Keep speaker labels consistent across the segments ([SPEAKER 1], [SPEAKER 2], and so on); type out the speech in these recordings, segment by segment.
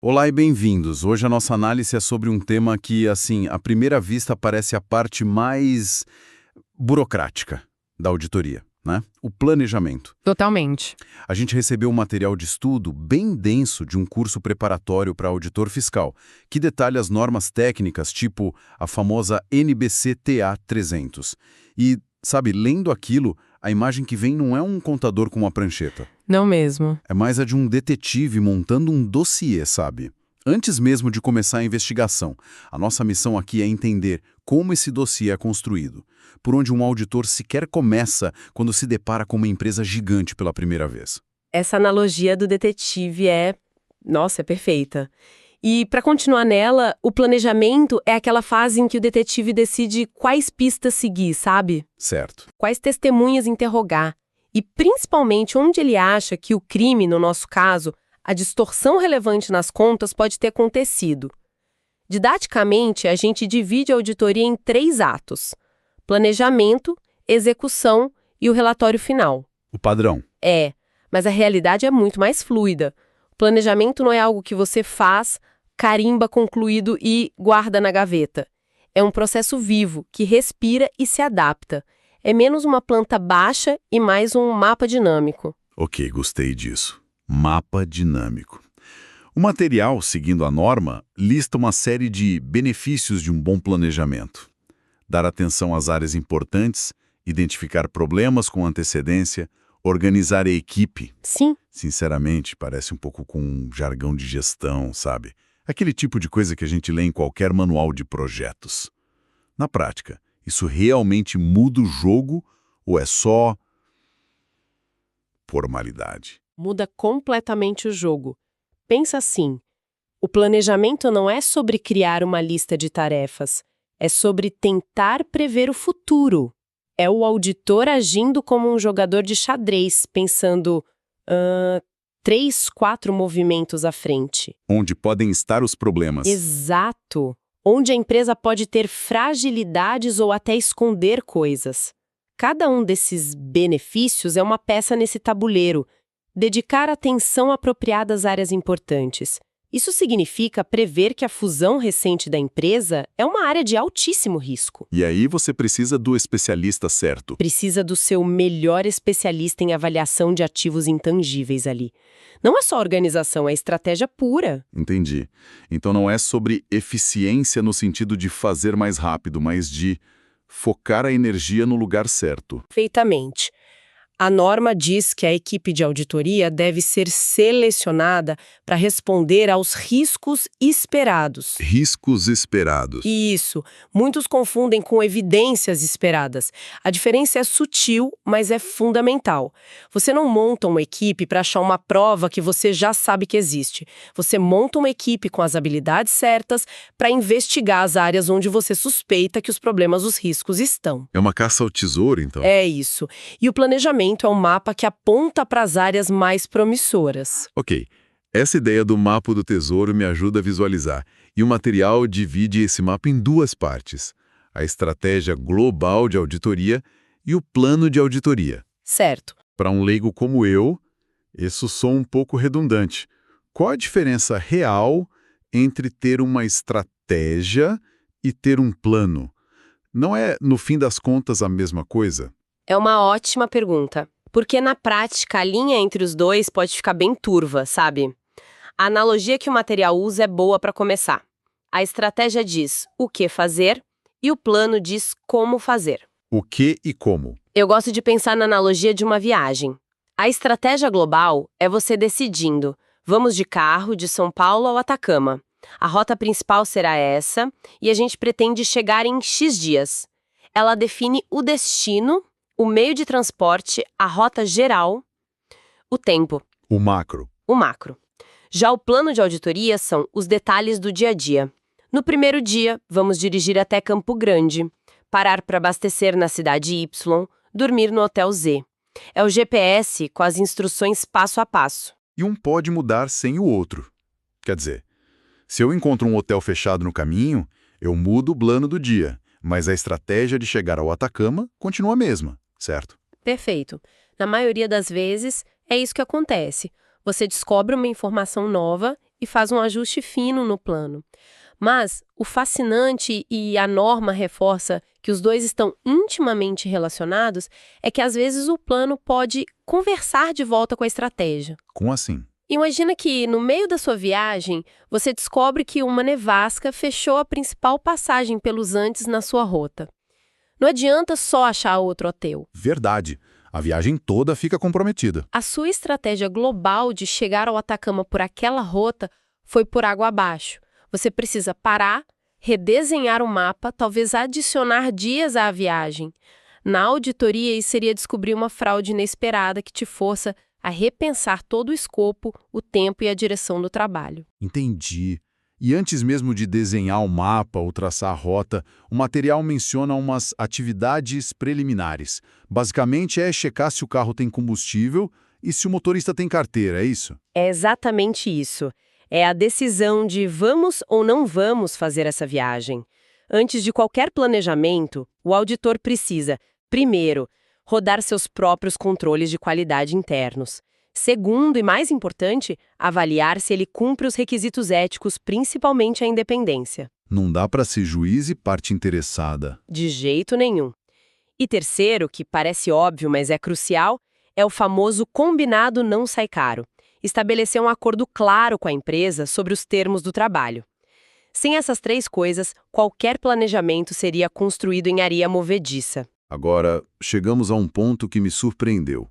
[SPEAKER 1] Olá e bem-vindos. Hoje a nossa análise é sobre um tema que, assim, à primeira vista parece a parte mais burocrática da auditoria, né? O planejamento.
[SPEAKER 2] Totalmente.
[SPEAKER 1] A gente recebeu um material de estudo bem denso de um curso preparatório para auditor fiscal, que detalha as normas técnicas, tipo a famosa NBC-TA 300. E, sabe, lendo aquilo, a imagem que vem não é um contador com uma prancheta.
[SPEAKER 2] Não mesmo.
[SPEAKER 1] É mais a de um detetive montando um dossiê, sabe? Antes mesmo de começar a investigação, a nossa missão aqui é entender como esse dossiê é construído, por onde um auditor sequer começa quando se depara com uma empresa gigante pela primeira vez.
[SPEAKER 3] Essa analogia do detetive nossa, é perfeita. E para continuar nela, o planejamento é aquela fase em que o detetive decide quais pistas seguir, sabe?
[SPEAKER 1] Certo.
[SPEAKER 3] Quais testemunhas interrogar. E principalmente onde ele acha que o crime, no nosso caso, a distorção relevante nas contas pode ter acontecido. Didaticamente, a gente divide a auditoria em 3 atos: planejamento, execução e o relatório final.
[SPEAKER 1] O padrão.
[SPEAKER 3] Mas a realidade é muito mais fluida. O planejamento não é algo que você faz, carimba concluído e guarda na gaveta. É um processo vivo, que respira e se adapta. É menos uma planta baixa e mais um mapa dinâmico.
[SPEAKER 1] Ok, gostei disso. Mapa dinâmico. O material, seguindo a norma, lista uma série de benefícios de um bom planejamento. Dar atenção às áreas importantes, identificar problemas com antecedência, organizar a equipe.
[SPEAKER 3] Sim.
[SPEAKER 1] Sinceramente, parece um pouco com um jargão de gestão, sabe? Aquele tipo de coisa que a gente lê em qualquer manual de projetos. Na prática, isso realmente muda o jogo ou é só formalidade?
[SPEAKER 3] Muda completamente o jogo. Pensa assim, o planejamento não é sobre criar uma lista de tarefas, é sobre tentar prever o futuro. É o auditor agindo como um jogador de xadrez, pensando 3, 4 movimentos à frente.
[SPEAKER 1] Onde podem estar os problemas.
[SPEAKER 3] Exato. Onde a empresa pode ter fragilidades ou até esconder coisas. Cada um desses benefícios é uma peça nesse tabuleiro. Dedicar atenção apropriada às áreas importantes. Isso significa prever que a fusão recente da empresa é uma área de altíssimo risco.
[SPEAKER 1] E aí você precisa do especialista certo.
[SPEAKER 3] Precisa do seu melhor especialista em avaliação de ativos intangíveis ali. Não é só organização, é estratégia pura.
[SPEAKER 1] Entendi. Então não é sobre eficiência no sentido de fazer mais rápido, mas de focar a energia no lugar certo.
[SPEAKER 3] Perfeitamente. A norma diz que a equipe de auditoria deve ser selecionada para responder aos riscos esperados.
[SPEAKER 1] Riscos esperados.
[SPEAKER 3] Isso. Muitos confundem com evidências esperadas. A diferença é sutil, mas é fundamental. Você não monta uma equipe para achar uma prova que você já sabe que existe. Você monta uma equipe com as habilidades certas para investigar as áreas onde você suspeita que os problemas, os riscos estão.
[SPEAKER 1] É uma caça ao tesouro, então?
[SPEAKER 3] É isso. E o planejamento é um mapa que aponta para as áreas mais promissoras.
[SPEAKER 1] Ok. Essa ideia do mapa do tesouro me ajuda a visualizar. E o material divide esse mapa em 2 partes: a estratégia global de auditoria e o plano de auditoria.
[SPEAKER 3] Certo.
[SPEAKER 1] Para um leigo como eu, isso soa um pouco redundante. Qual a diferença real entre ter uma estratégia e ter um plano? Não é, no fim das contas, a mesma coisa?
[SPEAKER 3] É uma ótima pergunta, porque na prática a linha entre os dois pode ficar bem turva, sabe? A analogia que o material usa é boa para começar. A estratégia diz o que fazer e o plano diz como fazer.
[SPEAKER 1] O que e como?
[SPEAKER 3] Eu gosto de pensar na analogia de uma viagem. A estratégia global é você decidindo: vamos de carro de São Paulo ao Atacama. A rota principal será essa e a gente pretende chegar em X dias. Ela define o destino, o meio de transporte, a rota geral, o tempo.
[SPEAKER 1] O macro.
[SPEAKER 3] O macro. Já o plano de auditoria são os detalhes do dia a dia. No primeiro dia, vamos dirigir até Campo Grande, parar para abastecer na cidade Y, dormir no hotel Z. É o GPS com as instruções passo a passo.
[SPEAKER 1] E um pode mudar sem o outro. Quer dizer, se eu encontro um hotel fechado no caminho, eu mudo o plano do dia, mas a estratégia de chegar ao Atacama continua a mesma, certo?
[SPEAKER 3] Perfeito. Na maioria das vezes, é isso que acontece. Você descobre uma informação nova e faz um ajuste fino no plano. Mas o fascinante e a norma reforça que os dois estão intimamente relacionados é que às vezes o plano pode conversar de volta com a estratégia.
[SPEAKER 1] Como assim?
[SPEAKER 3] Imagina que no meio da sua viagem você descobre que uma nevasca fechou a principal passagem pelos Andes na sua rota. Não adianta só achar outro hotel.
[SPEAKER 1] Verdade. A viagem toda fica comprometida.
[SPEAKER 3] A sua estratégia global de chegar ao Atacama por aquela rota foi por água abaixo. Você precisa parar, redesenhar o mapa, talvez adicionar dias à viagem. Na auditoria, isso seria descobrir uma fraude inesperada que te força a repensar todo o escopo, o tempo e a direção do trabalho.
[SPEAKER 1] Entendi. E antes mesmo de desenhar o mapa ou traçar a rota, o material menciona umas atividades preliminares. Basicamente é checar se o carro tem combustível e se o motorista tem carteira, é isso?
[SPEAKER 3] É exatamente isso. É a decisão de vamos ou não vamos fazer essa viagem. Antes de qualquer planejamento, o auditor precisa, primeiro, rodar seus próprios controles de qualidade internos. Segundo, e mais importante, avaliar se ele cumpre os requisitos éticos, principalmente a independência.
[SPEAKER 1] Não dá para ser juiz e parte interessada.
[SPEAKER 3] De jeito nenhum. E terceiro, que parece óbvio, mas é crucial, é o famoso combinado não sai caro. Estabelecer um acordo claro com a empresa sobre os termos do trabalho. Sem essas três coisas, qualquer planejamento seria construído em areia movediça.
[SPEAKER 1] Agora, chegamos a um ponto que me surpreendeu.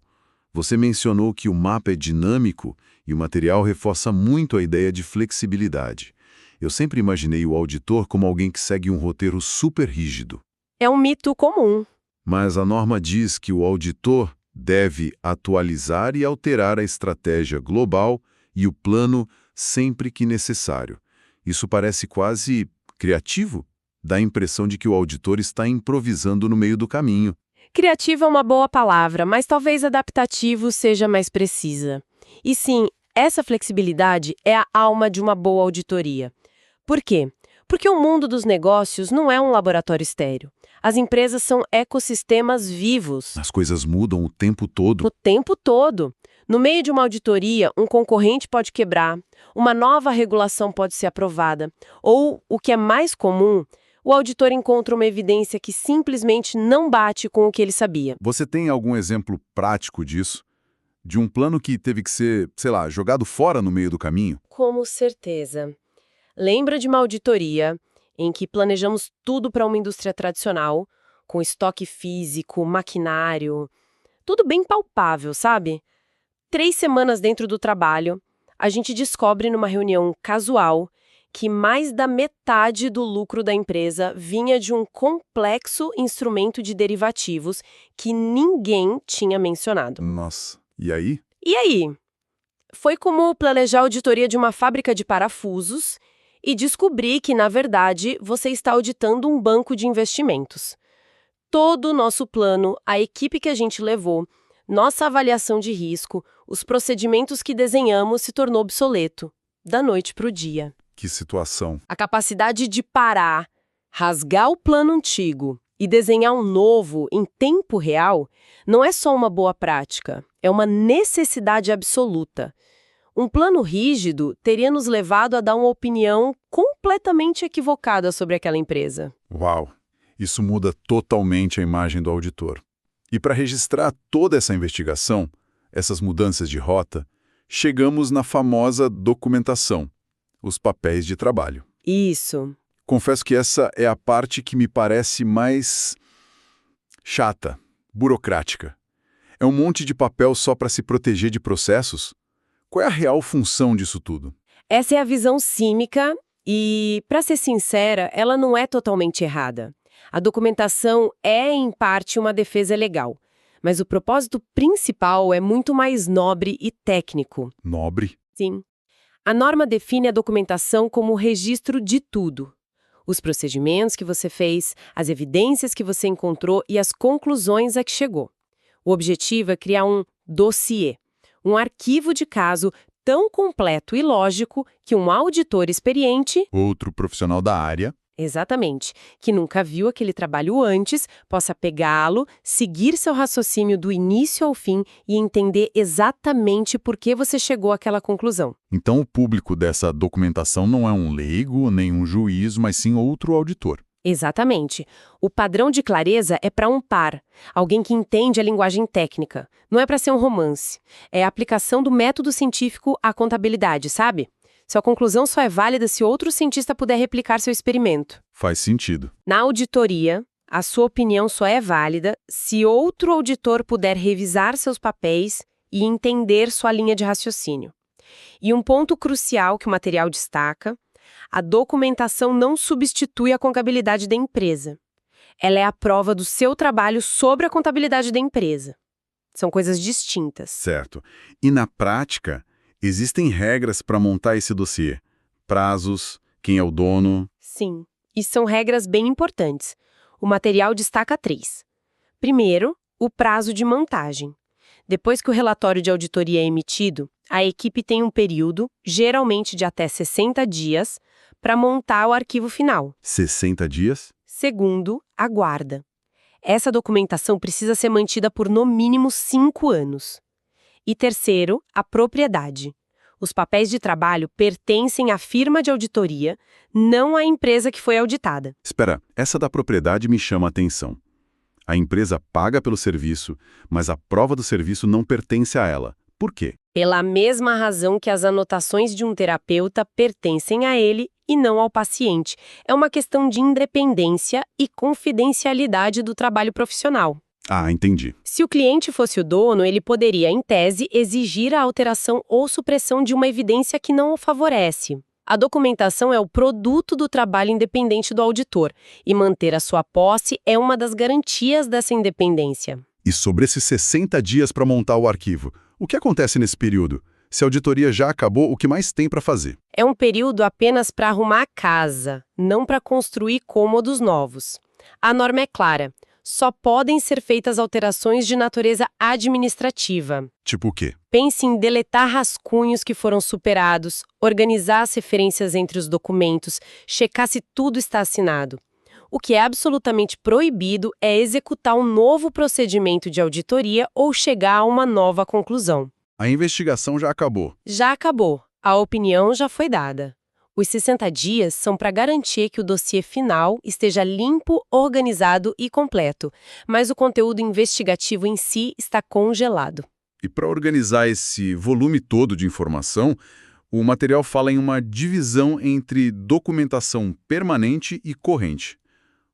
[SPEAKER 1] Você mencionou que o mapa é dinâmico e o material reforça muito a ideia de flexibilidade. Eu sempre imaginei o auditor como alguém que segue um roteiro super rígido.
[SPEAKER 3] É um mito comum.
[SPEAKER 1] Mas a norma diz que o auditor deve atualizar e alterar a estratégia global e o plano sempre que necessário. Isso parece quase criativo. Dá a impressão de que o auditor está improvisando no meio do caminho.
[SPEAKER 3] Criativo é uma boa palavra, mas talvez adaptativo seja mais precisa. E sim, essa flexibilidade é a alma de uma boa auditoria. Por quê? Porque o mundo dos negócios não é um laboratório estéril. As empresas são ecossistemas vivos.
[SPEAKER 1] As coisas mudam o tempo todo.
[SPEAKER 3] O tempo todo. No meio de uma auditoria, um concorrente pode quebrar, uma nova regulação pode ser aprovada, ou, o que é mais comum, o auditor encontra uma evidência que simplesmente não bate com o que ele sabia.
[SPEAKER 1] Você tem algum exemplo prático disso? De um plano que teve que ser, sei lá, jogado fora no meio do caminho?
[SPEAKER 3] Com certeza. Lembra de uma auditoria em que planejamos tudo para uma indústria tradicional, com estoque físico, maquinário, tudo bem palpável, sabe? 3 semanas dentro do trabalho, a gente descobre numa reunião casual que mais da metade do lucro da empresa vinha de um complexo instrumento de derivativos que ninguém tinha mencionado.
[SPEAKER 1] Nossa, e aí?
[SPEAKER 3] E aí? Foi como planejar a auditoria de uma fábrica de parafusos e descobrir que, na verdade, você está auditando um banco de investimentos. Todo o nosso plano, a equipe que a gente levou, nossa avaliação de risco, os procedimentos que desenhamos se tornou obsoleto, da noite para o dia.
[SPEAKER 1] Que situação.
[SPEAKER 3] A capacidade de parar, rasgar o plano antigo e desenhar um novo em tempo real não é só uma boa prática, é uma necessidade absoluta. Um plano rígido teria nos levado a dar uma opinião completamente equivocada sobre aquela empresa.
[SPEAKER 1] Uau! Isso muda totalmente a imagem do auditor. E para registrar toda essa investigação, essas mudanças de rota, chegamos na famosa documentação, os papéis de trabalho.
[SPEAKER 3] Isso.
[SPEAKER 1] Confesso que essa é a parte que me parece mais chata, burocrática. É um monte de papel só para se proteger de processos? Qual é a real função disso tudo?
[SPEAKER 3] Essa é a visão cínica e, para ser sincera, ela não é totalmente errada. A documentação é, em parte, uma defesa legal, mas o propósito principal é muito mais nobre e técnico.
[SPEAKER 1] Nobre?
[SPEAKER 3] Sim. A norma define a documentação como o registro de tudo. Os procedimentos que você fez, as evidências que você encontrou e as conclusões a que chegou. O objetivo é criar um dossiê, um arquivo de caso tão completo e lógico que um auditor experiente,
[SPEAKER 1] Outro profissional da área,
[SPEAKER 3] Exatamente. Que nunca viu aquele trabalho antes, possa pegá-lo, seguir seu raciocínio do início ao fim e entender exatamente por que você chegou àquela conclusão.
[SPEAKER 1] Então, o público dessa documentação não é um leigo, nem um juiz, mas sim outro auditor.
[SPEAKER 3] Exatamente. O padrão de clareza é para um par, alguém que entende a linguagem técnica. Não é para ser um romance. É a aplicação do método científico à contabilidade, sabe? Sua conclusão só é válida se outro cientista puder replicar seu experimento.
[SPEAKER 1] Faz sentido.
[SPEAKER 3] Na auditoria, a sua opinião só é válida se outro auditor puder revisar seus papéis e entender sua linha de raciocínio. E um ponto crucial que o material destaca: a documentação não substitui a contabilidade da empresa. Ela é a prova do seu trabalho sobre a contabilidade da empresa. São coisas distintas.
[SPEAKER 1] Certo. E na prática, existem regras para montar esse dossiê? Prazos, quem é o dono?
[SPEAKER 3] Sim, e são regras bem importantes. O material destaca 3. Primeiro, o prazo de montagem. Depois que o relatório de auditoria é emitido, a equipe tem um período, geralmente de até 60 dias, para montar o arquivo final.
[SPEAKER 1] 60 dias?
[SPEAKER 3] Segundo, a guarda. Essa documentação precisa ser mantida por no mínimo 5 anos. E terceiro, a propriedade. Os papéis de trabalho pertencem à firma de auditoria, não à empresa que foi auditada.
[SPEAKER 1] Espera, essa da propriedade me chama a atenção. A empresa paga pelo serviço, mas a prova do serviço não pertence a ela. Por quê?
[SPEAKER 3] Pela mesma razão que as anotações de um terapeuta pertencem a ele e não ao paciente. É uma questão de independência e confidencialidade do trabalho profissional.
[SPEAKER 1] Ah, entendi.
[SPEAKER 3] Se o cliente fosse o dono, ele poderia, em tese, exigir a alteração ou supressão de uma evidência que não o favorece. A documentação é o produto do trabalho independente do auditor, e manter a sua posse é uma das garantias dessa independência.
[SPEAKER 1] E sobre esses 60 dias para montar o arquivo, o que acontece nesse período? Se a auditoria já acabou, o que mais tem para fazer?
[SPEAKER 3] É um período apenas para arrumar a casa, não para construir cômodos novos. A norma é clara. Só podem ser feitas alterações de natureza administrativa.
[SPEAKER 1] Tipo o quê?
[SPEAKER 3] Pense em deletar rascunhos que foram superados, organizar as referências entre os documentos, checar se tudo está assinado. O que é absolutamente proibido é executar um novo procedimento de auditoria ou chegar a uma nova conclusão.
[SPEAKER 1] A investigação já acabou.
[SPEAKER 3] Já acabou. A opinião já foi dada. Os 60 dias são para garantir que o dossiê final esteja limpo, organizado e completo, mas o conteúdo investigativo em si está congelado.
[SPEAKER 1] E para organizar esse volume todo de informação, o material fala em uma divisão entre documentação permanente e corrente.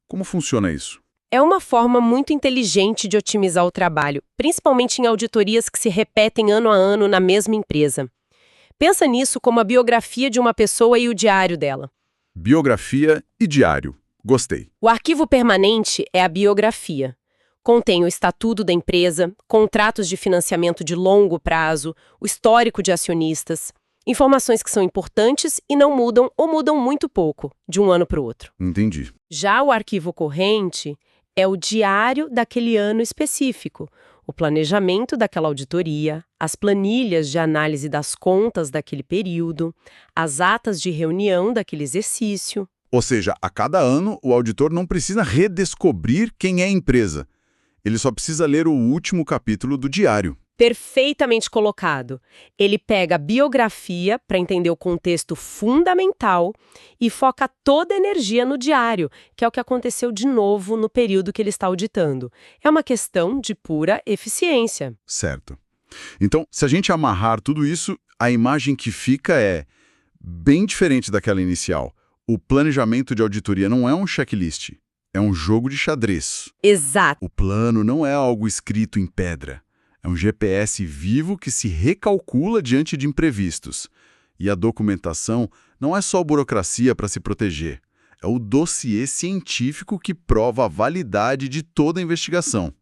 [SPEAKER 1] Como funciona isso?
[SPEAKER 3] É uma forma muito inteligente de otimizar o trabalho, principalmente em auditorias que se repetem ano a ano na mesma empresa. Pensa nisso como a biografia de uma pessoa e o diário dela.
[SPEAKER 1] Biografia e diário. Gostei.
[SPEAKER 3] O arquivo permanente é a biografia. Contém o estatuto da empresa, contratos de financiamento de longo prazo, o histórico de acionistas, informações que são importantes e não mudam ou mudam muito pouco, de um ano para o outro.
[SPEAKER 1] Entendi.
[SPEAKER 3] Já o arquivo corrente é o diário daquele ano específico, o planejamento daquela auditoria, as planilhas de análise das contas daquele período, as atas de reunião daquele exercício.
[SPEAKER 1] Ou seja, a cada ano, o auditor não precisa redescobrir quem é a empresa. Ele só precisa ler o último capítulo do diário.
[SPEAKER 3] Perfeitamente colocado. Ele pega a biografia para entender o contexto fundamental e foca toda a energia no diário, que é o que aconteceu de novo no período que ele está auditando. É uma questão de pura eficiência.
[SPEAKER 1] Certo. Então, se a gente amarrar tudo isso, a imagem que fica é bem diferente daquela inicial. O planejamento de auditoria não é um checklist, é um jogo de xadrez.
[SPEAKER 3] Exato.
[SPEAKER 1] O plano não é algo escrito em pedra. É um GPS vivo que se recalcula diante de imprevistos. E a documentação não é só burocracia para se proteger. É o dossiê científico que prova a validade de toda a investigação.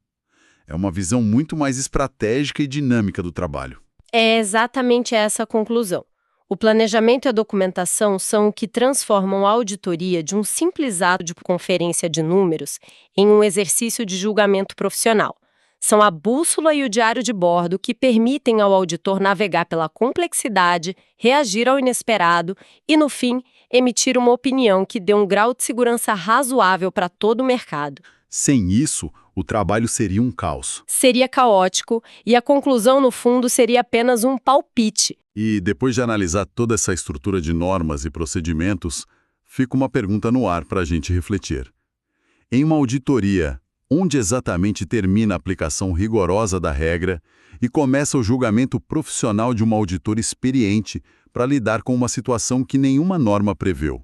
[SPEAKER 1] É uma visão muito mais estratégica e dinâmica do trabalho.
[SPEAKER 3] É exatamente essa a conclusão. O planejamento e a documentação são o que transformam a auditoria de um simples ato de conferência de números em um exercício de julgamento profissional. São a bússola e o diário de bordo que permitem ao auditor navegar pela complexidade, reagir ao inesperado e, no fim, emitir uma opinião que dê um grau de segurança razoável para todo o mercado.
[SPEAKER 1] Sem isso, o trabalho seria um caos.
[SPEAKER 3] Seria caótico e a conclusão, no fundo, seria apenas um palpite.
[SPEAKER 1] E depois de analisar toda essa estrutura de normas e procedimentos, fica uma pergunta no ar para a gente refletir. Em uma auditoria, onde exatamente termina a aplicação rigorosa da regra e começa o julgamento profissional de um auditor experiente para lidar com uma situação que nenhuma norma preveu?